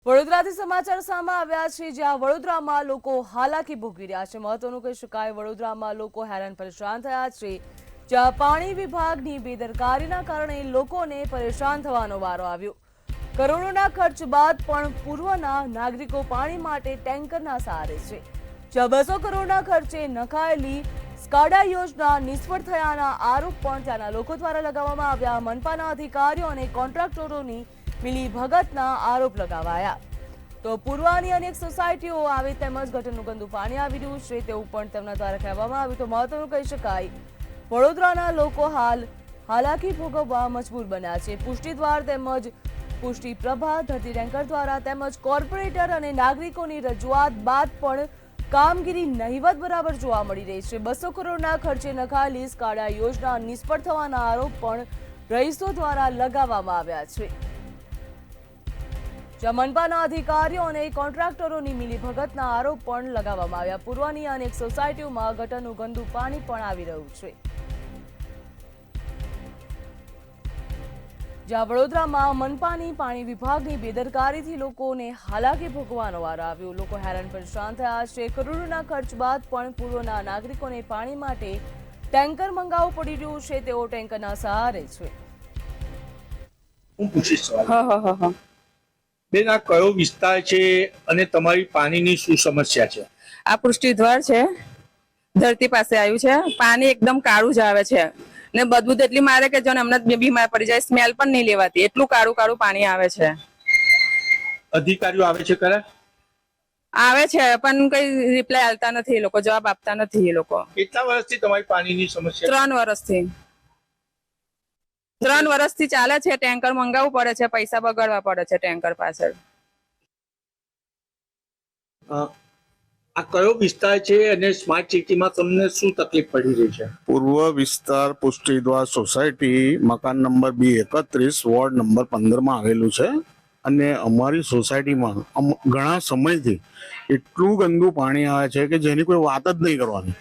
વડોદરાથી સમાચાર સામે આવ્યા છે, જ્યાં વડોદરામાં લોકો હાલાકી ભોગવી રહ્યા છે। મહત્વનું કહી શકાય, વડોદરામાં લોકો હેરાન પરેશાન થયા છે, જ્યાં પાણી વિભાગની બેદરકારીના કારણે લોકોને પરેશાન થવાનો વારો આવ્યો। કરોડોના ખર્ચ બાદ પણ પૂર્વના નાગરિકો પાણી માટે ટેન્કરના સહારે છે, જ્યાં 200 કરોડના ખર્ચે નખાયેલી સ્કાડા યોજના નિષ્ફળ થયાના આરોપ પણ ત્યાંના લોકો દ્વારા લગાવવામાં આવ્યા। મનપાના અધિકારીઓ અને કોન્ટ્રાક્ટરોની મિલીભગતના આરોપ લગાવાયા। તો પૂર્વાની અનેક સોસાયટીઓ આવે તેમજ ગટરનું ગંદુ પાણી આવી રહ્યું છે તેવું પણ તેમના દ્વારા કહેવામાં આવ્યું। તો મહત્વનું કહી શકાય, વડોદરાના લોકો હાલ હાલાકી ભોગવવા મજબૂર બન્યા છે। પુષ્ટિદ્વાર તેમજ પુષ્ટિ પ્રભા ધરતી ટેન્કર દ્વારા તેમજ કોર્પોરેટર અને નાગરિકોની રજૂઆત બાદ પણ કામગીરી નહિવત બરાબર જોવા મળી રહી છે। 200 કરોડના ખર્ચે નખાયેલી સ્કાડા યોજના નિષ્ફળ થવાના આરોપ પણ રહીશો દ્વારા લગાવવામાં આવ્યા છે, જ્યાં મનપાના અધિકારીઓ અને કોન્ટ્રાક્ટરોની મિલીભગતના આરોપ પણ લગાવવામાં આવ્યા। પૂર્વની અનેક સોસાયટીઓમાં ગટરનું ગંદુ પાણી પણ આવી રહ્યું છે, જ્યાં વડોદરામાં મનપાની પાણી વિભાગની બેદરકારીથી લોકોને હાલાકી ભોગવવાનો વારો આવ્યો। લોકો હેરાન પરેશાન થયા છે। કરોડોના ખર્ચ બાદ પણ પૂર્વના નાગરિકોને પાણી માટે ટેન્કર મંગાવવું પડી રહ્યું છે, તેઓ ટેન્કરના સહારે છે। હું પૂછીશ સવાલ। બેન, આ કયો વિસ્તાર છે અને તમારી પાણીની શું સમસ્યા છે? આ પુષ્ટિદ્વાર છે, ધરતી પાસે આવ્યું છે। પાણી એકદમ કાળું જ આવે છે ને બદબૂ એટલી મારે કે જો હમણાં બીમાર પડી જાય, સ્મેલ પણ નહીં લેવાતી, એટલું કાળું કાળું પાણી આવે છે। અધિકારીઓ આવે છે ખરા? આવે છે પણ કઈ રિપ્લાય આલતા નથી, એ લોકો જવાબ આપતા નથી। એ લોકો કેટલા વર્ષથી તમારી પાણીની સમસ્યા? 3 વર્ષથી 3 વર્ષથી ચાલે છે। ટેન્કર મંગાવવું પડે છે, પૈસા બગાડવા પડે છે ટેન્કર પાછળ। આ કયો વિસ્તાર છે અને સ્માર્ટ સિટીમાં તમને શું તકલીફ પડી રહી છે? પૂર્વ વિસ્તાર પુષ્ટિદ્વાર સોસાયટી, મકાન નંબર B31, વોર્ડ નંબર 15 માં આવેલું છે। અને અમારી સોસાયટીમાં ઘણા સમયથી એટલું ગંદુ પાણી આવે છે કે જેની કોઈ વાત જ નહીં કરવાની।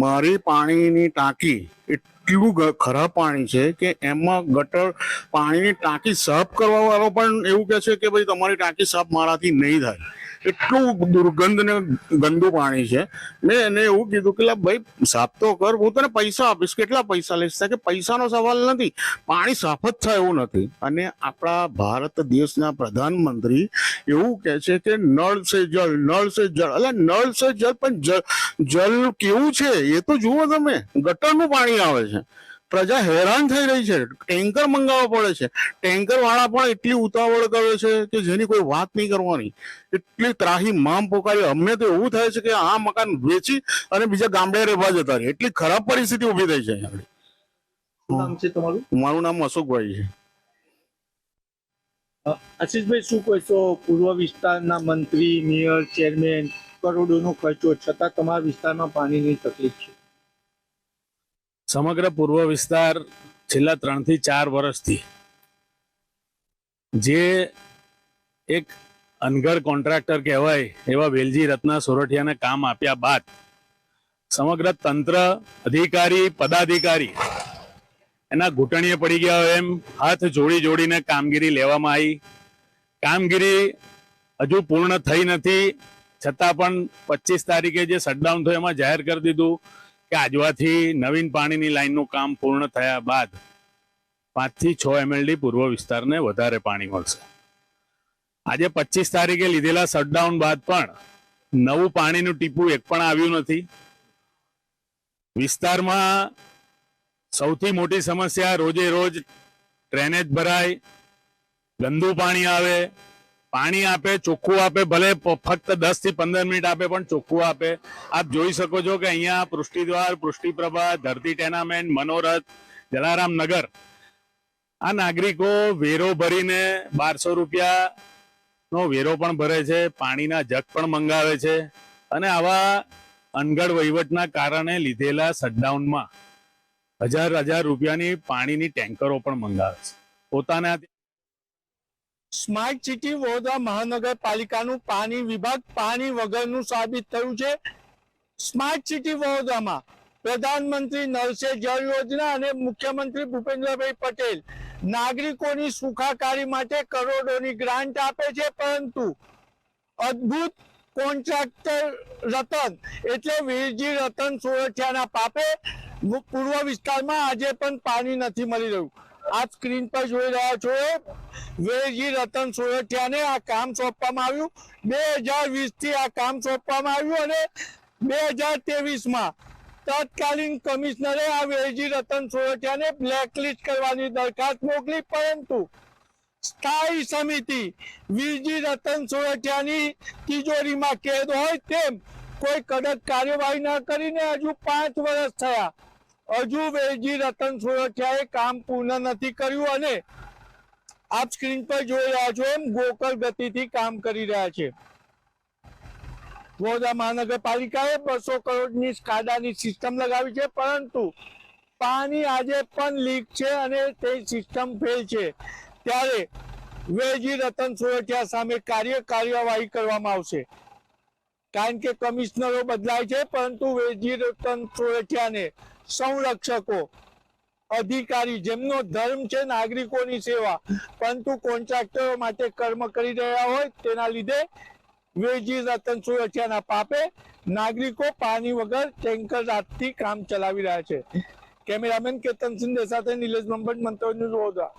મારી પાણીની ટાંકી એટલું ખરાબ પાણી છે કે એમાં ગટર પાણીની ટાંકી સાફ કરવા વાળો પણ એવું કહે છે કે ભાઈ તમારી ટાંકી સાફ મારાથી નહીં થાય, એટલું દુર્ગંધ ને ગંદુ પાણી છે। મેં એને એવું કીધું કે ભાઈ સાફ તો કર, હું તને પૈસા આપીશ, કેટલા પૈસા લઈશ? કે પૈસાનો સવાલ નથી, પાણી સાફ જ થાય એવું નથી। અને આપણા ભારત દેશના પ્રધાનમંત્રી એવું કહે છે કે નળ સે જલ, નળ સે જળ। એટલે નળ સે જલ, પણ જલ કેવું છે એ તો જુઓ તમે, ગટરનું પાણી આવે છે। પ્રજા હેરાન થઈ રહી છે, ટેન્કર મંગાવવા પડે છે। ટેન્કર વાળા પણ એટલી ઉતાવળ કરે છે કે જેની કોઈ વાત નહીં કરવાની, એટલી ત્રાહી મામ પોકારી। અમને તો એવું થાય છે કે આ મકાન વેચી અને બીજા ગામડે રહેવા જતા રહે, એટલી ખરાબ પરિસ્થિતિ ઉભી થઈ છે। શું નામ છે તમારું? મારું નામ અશોકભાઈ છે। આશીષભાઈ, શું કહેશો? પૂર્વ વિસ્તારના મંત્રી, મેયર, ચેરમેન, કરોડોનો ખર્ચો છતાં તમારા વિસ્તારમાં પાણીની તકલીફ છે? સમગ્ર પૂર્વ વિસ્તાર છેલ્લા 3 થી 4 વર્ષથી જે એક અનગઢ કોન્ટ્રાક્ટર કહેવાય એવા વેલજી રત્ના સોરઠિયાને કામ આપ્યા બાદ સમગ્ર તંત્ર, અધિકારી, પદાધિકારી એના ઘૂંટણીએ પડી ગયા હોય એમ હાથ જોડીને કામગીરી લેવામાં આવી। કામગીરી હજુ પૂર્ણ થઈ નથી, છતાં પણ 25 તારીખે જે શટડાઉન થયું એમાં જાહેર કરી દીધું કે આજવાથી નવીન પાણીની લાઈનનું કામ પૂર્ણ થયા બાદ 5 થી 6 MLD પૂર્વ વિસ્તારને વધારે પાણી મળશે। આજે 25 તારીખે લીધેલા શટડાઉન બાદ પણ નવું પાણીનું ટીપું એક પણ આવ્યું નથી। વિસ્તારમાં સૌથી મોટી સમસ્યા રોજે રોજ ડ્રેનેજ ભરાય, ગંદુ પાણી આવે। પાણી આપે, ચોખ્ખું આપે, ભલે ફક્ત 10 થી 15 મિનિટ આપે પણ ચોખ્ખું આપે। આપ જોઈ શકો છો કે અહીંયા પુષ્ટિદ્વાર, પુષ્ટિપ્રભા, ધરતી ટેનામેન્ટ, મનોરથ, જલારામ નગર, આ નાગરિકો વેરો ભરીને 1200 રૂપિયાનો વેરો પણ ભરે છે, પાણીના જગ પણ મંગાવે છે અને આવા અનગઢ વહીવટના કારણે લીધેલા શટડાઉનમાં 1000 રૂપિયાની પાણીની ટેન્કરો પણ મંગાવે છે પોતાના। સ્માર્ટ સિટી વડોદરા મહાનગરપાલિકાનું પાણી વિભાગ પાણી વગરનું સાબિત થયું છે। સ્માર્ટ સિટી વડોદરામાં પ્રધાનમંત્રી નળ સે જલ યોજના અને મુખ્યમંત્રી ભૂપેન્દ્રભાઈ પટેલ નાગરિકોની સુખાકારી માટે કરોડોની ગ્રાન્ટ આપે છે, પરંતુ અદ્ભુત કોન્ટ્રાક્ટર રતન એટલે વીરજી રતન સોરઠિયાના પાપે પૂર્વ વિસ્તારમાં આજે પણ પાણી નથી મળી રહ્યું. આ સ્ક્રીન પર જોઈ રહ્યા છો, વીરજી રતન સોરઠિયાને આ કામ સોંપવામાં આવ્યું. 2020 થી આ કામ સોંપવામાં આવ્યું અને 2023માં તત્કાલીન કમિશનરે આ વીરજી રતન સોરઠિયાને બ્લેકલિસ્ટ કરવાની દરખાસ્ત મોકલી, પરંતુ સ્થાયી સમિતિ વીરજી રતન સોરઠિયાની તિજોરીમાં કેદ હોય તેમ કોઈ કડક કાર્યવાહી ન કરીને હજુ 5 વર્ષ થયા, હજુ વીરજી રતન સોરઠિયાએ કામ પૂર્ણ નથી કર્યું અને આપ સ્ક્રીન પર જોઈ રહ્યા છો એમ ગોકળ ગતિથી કામ કરી રહ્યા છે. વડોદરા મહાનગરપાલિકાએ 200 કરોડની સ્કાડાની સિસ્ટમ લગાવી છે, પરંતુ પાણી આજે પણ લીક છે અને તે સિસ્ટમ ફેલ છે. ત્યારે વીરજી રતન સોરઠિયા સામે કાર્યવાહી કરવામાં આવશે, કારણ કે કમિશનરો બદલાય છે, પરંતુ વીરજી રતન સોરઠિયાને સંરક્ષકો અધિકારી જેમનો ધર્મ છે નાગરિકોની સેવા, પરંતુ કોન્ટ્રાક્ટરો માટે કર્મ કરી રહ્યા હોય તેના લીધે વીરજી રતન સોરઠિયાના પાપે નાગરિકો પાણી વગર ટેન્કર રાતથી કામ ચલાવી રહ્યા છે. કેમેરામેન કેતન સિંધે સાથે નિલેશ બ્રહ્મભટ્ટ, મંતવ્ય ન્યૂઝ, વડોદરા.